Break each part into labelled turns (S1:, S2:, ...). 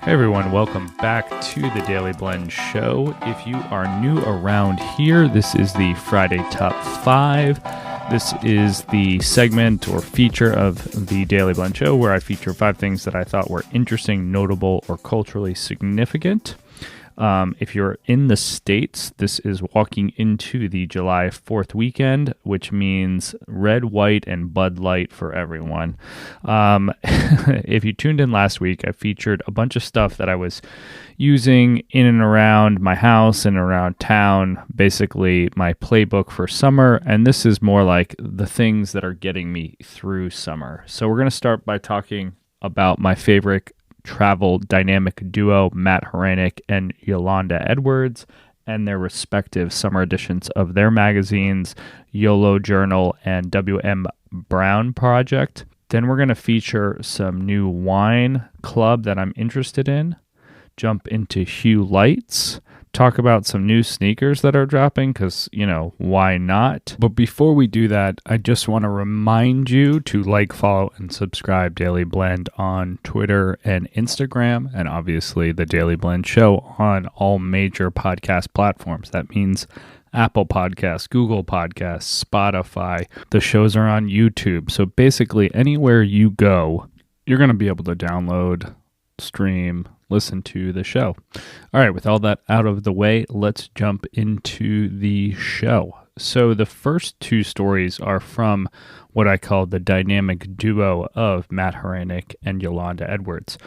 S1: Hey everyone, welcome back to the Dailey Blend show. If you are new around here, this is the Friday Top 5. This is the segment or feature of the Dailey Blend show where I feature 5 things that I thought were interesting, notable, or culturally significant. If you're in the States, this is walking into the July 4th weekend, which means red, white, and Bud Light for everyone. If you tuned in last week, I featured a bunch of stuff that I was using in and around my house and around town, basically my playbook for summer, and this is more like the things that are getting me through summer. So we're going to start by talking about my favorite travel dynamic duo, Matt Hranek and Yolonda Edwards, and their respective summer editions of their magazines, Yolo Journal and W.M. Brown Project. Then we're going to feature some new wine club that I'm interested in, jump into Hue Lights, talk about some new sneakers that are dropping because, why not? But before we do that, I just want to remind you to like, follow, and subscribe Dailey Blend on Twitter and Instagram, and obviously the Dailey Blend show on all major podcast platforms. That means Apple Podcasts, Google Podcasts, Spotify. The shows are on YouTube. So basically anywhere you go, you're going to be able to download, stream, listen to the show. All right, with all that out of the way, let's jump into the show. So the first 2 stories are from what I call the dynamic duo of Matt Hranek and Yolonda Edwards.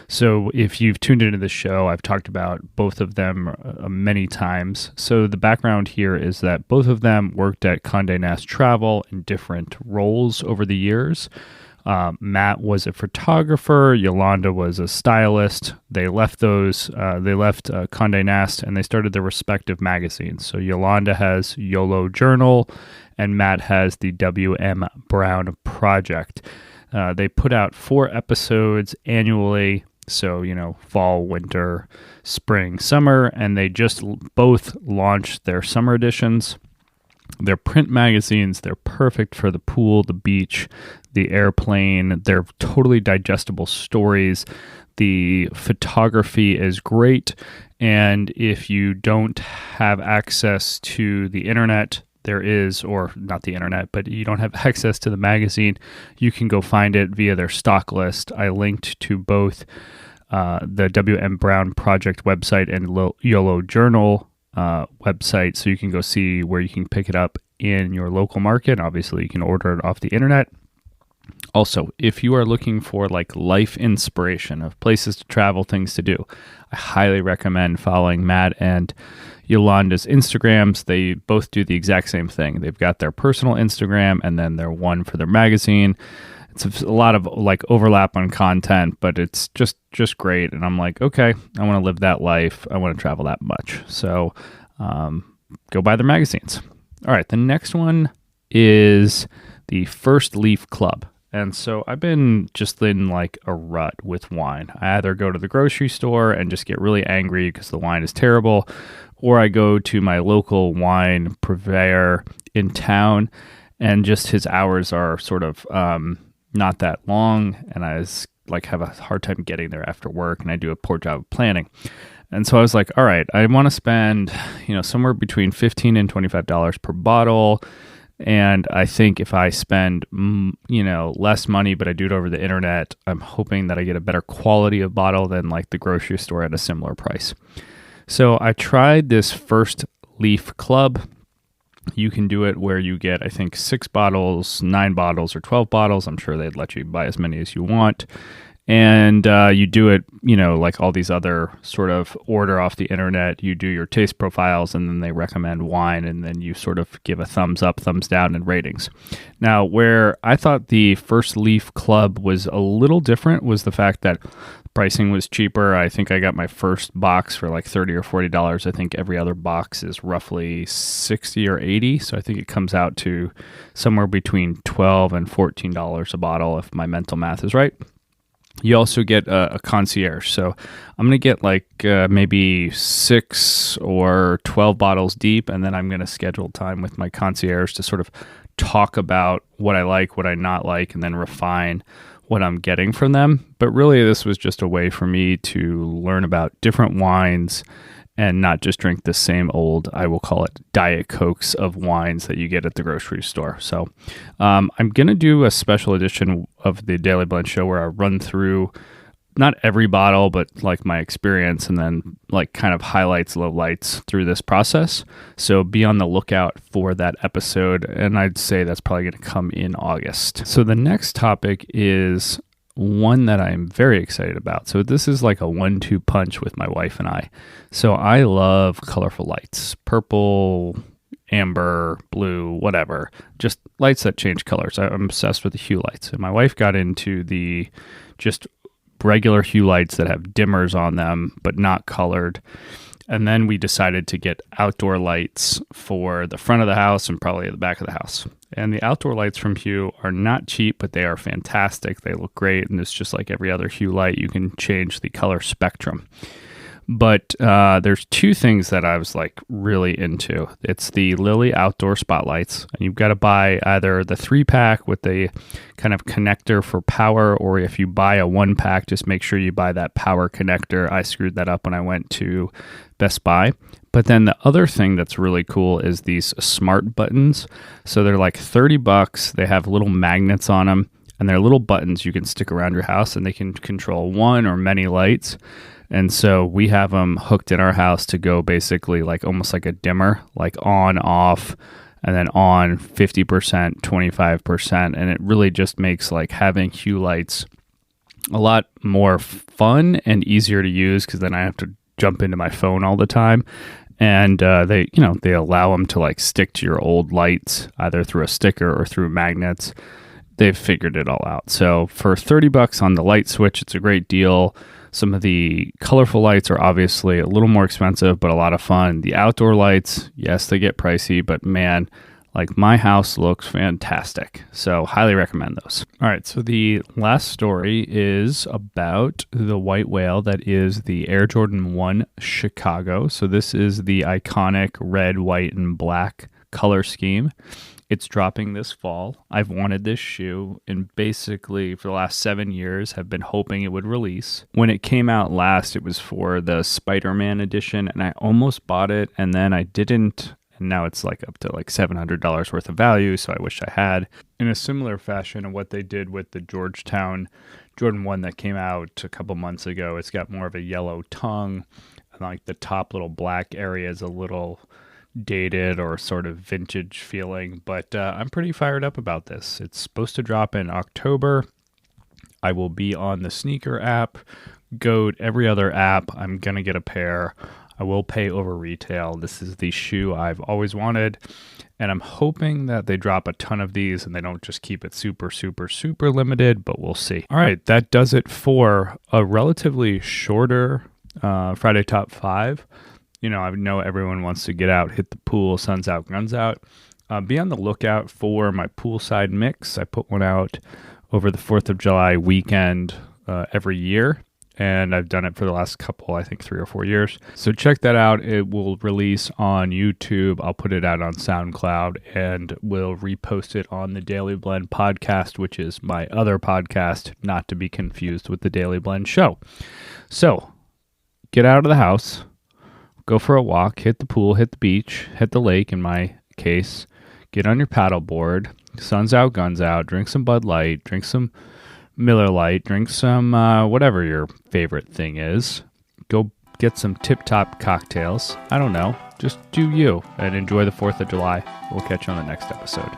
S1: So if you've tuned into the show, I've talked about both of them many times. So the background here is that both of them worked at Condé Nast Travel in different roles over the years. Matt was a photographer. Yolonda was a stylist. They left Condé Nast and they started their respective magazines. So Yolonda has Yolo Journal and Matt has the W.M. Brown Project. They put out 4 episodes annually. So, fall, winter, spring, summer, and they just both launched their summer editions. They're print magazines. They're perfect for the pool, the beach, the airplane. They're totally digestible stories. The photography is great. And if you don't have access to the internet, there is, or not the internet, but you don't have access to the magazine, you can go find it via their stock list. I linked to both the W.M. Brown Project website and Yolo Journal website, so you can go see where you can pick it up in your local market. Obviously, you can order it off the internet. Also, if you are looking for life inspiration of places to travel, things to do, I highly recommend following Matt and Yolonda's Instagrams. They both do the exact same thing. They've got their personal Instagram and then their one for their magazine. It's a lot of overlap on content, but it's just great. And I'm like, okay, I want to live that life. I want to travel that much. So go buy their magazines. All right, the next one is the First Leaf Club. And so I've been just in a rut with wine. I either go to the grocery store and just get really angry because the wine is terrible, or I go to my local wine purveyor in town and just his hours are sort of not that long, and I have a hard time getting there after work, and I do a poor job of planning. And so I was like, all right, I want to spend, somewhere between $15 and $25 per bottle. And I think if I spend, less money, but I do it over the internet, I'm hoping that I get a better quality of bottle than the grocery store at a similar price. So I tried this First Leaf Club. You can do it where you get, I think, 6 bottles, 9 bottles, or 12 bottles. I'm sure they'd let you buy as many as you want. And you do it, like all these other sort of order off the internet. You do your taste profiles, and then they recommend wine, and then you sort of give a thumbs up, thumbs down, and ratings. Now, where I thought the First Leaf Club was a little different was the fact that pricing was cheaper. I think I got my first box for $30 or $40. I think every other box is roughly $60 or $80. So I think it comes out to somewhere between $12 and $14 a bottle, if my mental math is right. You also get a concierge. So I'm going to get maybe 6 or 12 bottles deep, and then I'm going to schedule time with my concierge to sort of talk about what I like, what I not like, and then refine what I'm getting from them. But really, this was just a way for me to learn about different wines and not just drink the same old, I will call it, Diet Cokes of wines that you get at the grocery store. So I'm going to do a special edition of the Daily Blend show where I run through not every bottle, but like my experience, and then like kind of highlights, lowlights through this process. So be on the lookout for that episode. And I'd say that's probably going to come in August. So the next topic is one that I'm very excited about. So this is like a 1-2 punch with my wife and I. So I love colorful lights, purple, amber, blue, whatever, just lights that change colors. I'm obsessed with the Hue Lights. And my wife got into the just regular Hue Lights that have dimmers on them, but not colored. And then we decided to get outdoor lights for the front of the house and probably the back of the house. And the outdoor lights from Hue are not cheap, but they are fantastic. They look great. And it's just like every other Hue light, you can change the color spectrum. But there's two things that I was like really into. It's the Lily outdoor spotlights. And you've got to buy either the 3-pack with the kind of connector for power, or if you buy a 1-pack, just make sure you buy that power connector. I screwed that up when I went to Best Buy. But then the other thing that's really cool is these smart buttons. So they're like $30. They have little magnets on them, and they're little buttons you can stick around your house, and they can control one or many lights. And so we have them hooked in our house to go basically like almost like a dimmer, like on, off, and then on 50%, 25%. And it really just makes like having Hue Lights a lot more fun and easier to use, because then I have to jump into my phone all the time. And they allow them to like stick to your old lights, either through a sticker or through magnets. They've figured it all out. So for $30 on the light switch, it's a great deal. Some of the colorful lights are obviously a little more expensive, but a lot of fun. The outdoor lights, yes, they get pricey, but man, like my house looks fantastic. So highly recommend those. All right, so the last story is about the white whale that is the Air Jordan 1 Chicago. So this is the iconic red, white, and black color scheme. It's dropping this fall. I've wanted this shoe and basically for the last 7 years have been hoping it would release. When it came out last, it was for the Spider-Man edition, and I almost bought it and then I didn't. And now it's like up to like $700 worth of value, so I wish I had. In a similar fashion of what they did with the Georgetown Jordan 1 that came out a couple months ago, it's got more of a yellow tongue, and like the top little black area is a little dated or sort of vintage feeling, but I'm pretty fired up about this. It's supposed to drop in October. I will be on the sneaker app, Goat, every other app. I'm going to get a pair. I will pay over retail. This is the shoe I've always wanted, and I'm hoping that they drop a ton of these and they don't just keep it super, super, super limited, but we'll see. All right, that does it for a relatively shorter Friday Top 5. You know, I know everyone wants to get out, hit the pool, sun's out, guns out. Be on the lookout for my poolside mix. I put one out over the 4th of July weekend every year, and I've done it for the last couple, I think 3 or 4 years. So check that out. It will release on YouTube. I'll put it out on SoundCloud, and we'll repost it on the Daily Blend podcast, which is my other podcast, not to be confused with the Daily Blend show. So get out of the house. Go for a walk, hit the pool, hit the beach, hit the lake in my case, get on your paddleboard, sun's out, guns out, drink some Bud Light, drink some Miller Lite, drink some whatever your favorite thing is. Go get some tip-top cocktails. I don't know. Just do you and enjoy the 4th of July. We'll catch you on the next episode.